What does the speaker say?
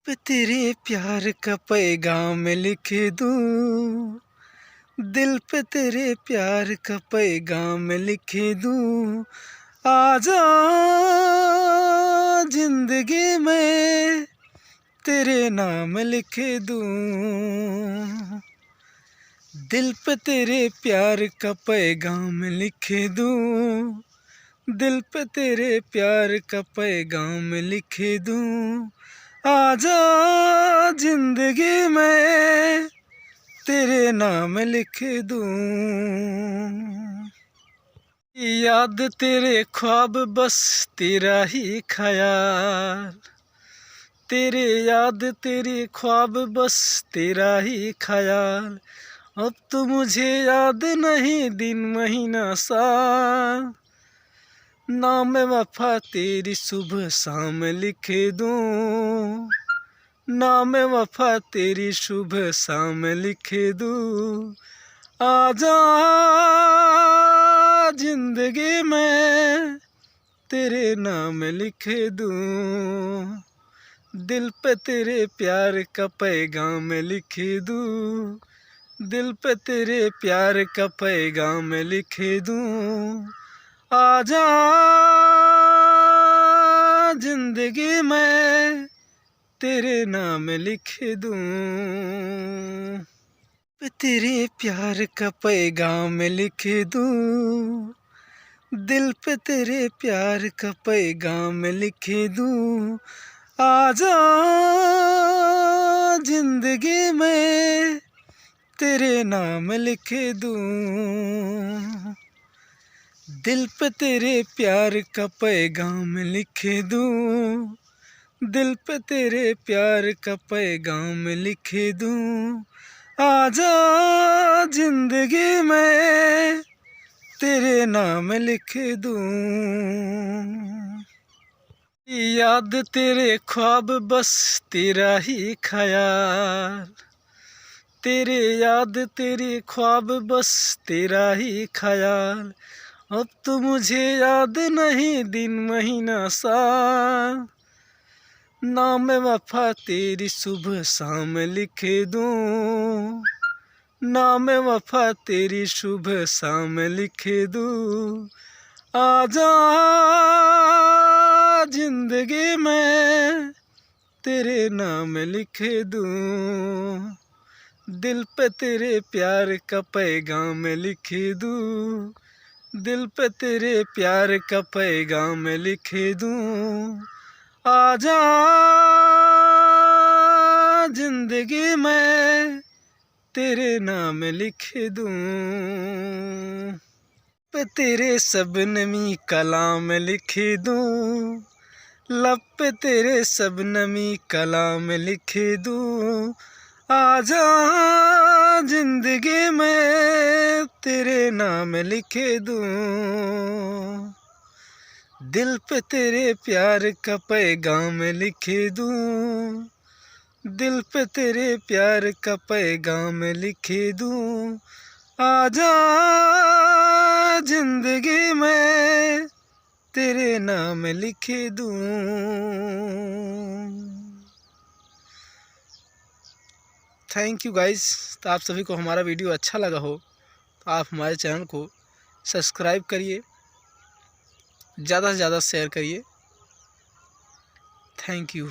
पे तेरे प्यार का पैगाम लिख दूं, दिल पे तेरे प्यार का पैगाम लिख दूं। आजा जिंदगी में तेरे नाम लिख दूं, दिल पे तेरे प्यार का पैगाम लिख दूं, दिल पे तेरे प्यार का पैगाम लिख दूं। आजा जिंदगी में तेरे नाम लिख दूं। याद तेरे ख्वाब बस तेरा ही ख्याल, तेरे याद तेरे ख्वाब बस तेरा ही ख्याल। अब तो मुझे याद नहीं दिन महीना साल, नाम वफा तेरी सुबह शाम लिख दूं, नाम वफा तेरी सुबह शाम लिख दूं। आजा जिंदगी में तेरे नाम लिख दूं, दिल पे तेरे प्यार का पैगाम लिख दूं, दिल पे तेरे प्यार का पैगाम लिख दूं। आजा जिंदगी में तेरे नाम लिख दूं, पे तेरे प्यार का पैगाम लिख दूं, दिल पे तेरे प्यार का पैगाम लिख दूं। आजा जिंदगी में तेरे नाम लिख दूं, दिल पे तेरे प्यार का पैगाम लिख दूं, दिल पे तेरे प्यार का पैगाम लिख दूं। आजा जिंदगी में तेरे नाम लिख दूं। याद तेरे ख्वाब बस तेरा ही ख्याल, तेरे याद तेरे ख्वाब बस तेरा ही ख्याल। अब तो मुझे याद नहीं दिन महीना साल, नाम वफा तेरी सुबह शाम लिख दूं, नाम वफा तेरी सुबह शाम लिख दूं। आजा जिंदगी में तेरे नाम लिख दूं, दिल पे तेरे प्यार का पैगाम लिख दूं, दिल पे तेरे प्यार का पैगाम लिख दूं। आजा जिंदगी में तेरे नाम लिख दूं, पे तेरे शबनमी कलाम लिख दूं, लब पे तेरे शबनमी कलाम लिख दूं। आजा जिंदगी में तेरे नाम लिख दूं, दिल पे तेरे प्यार का पैगाम लिख दूं, दिल पे तेरे प्यार का पैगाम लिख दूं। आजा जिंदगी में तेरे नाम लिख दूं। Thank you guys. तो आप सभी को हमारा वीडियो अच्छा लगा हो तो आप हमारे चैनल को सब्सक्राइब करिए, ज़्यादा से ज़्यादा शेयर करिए। Thank you.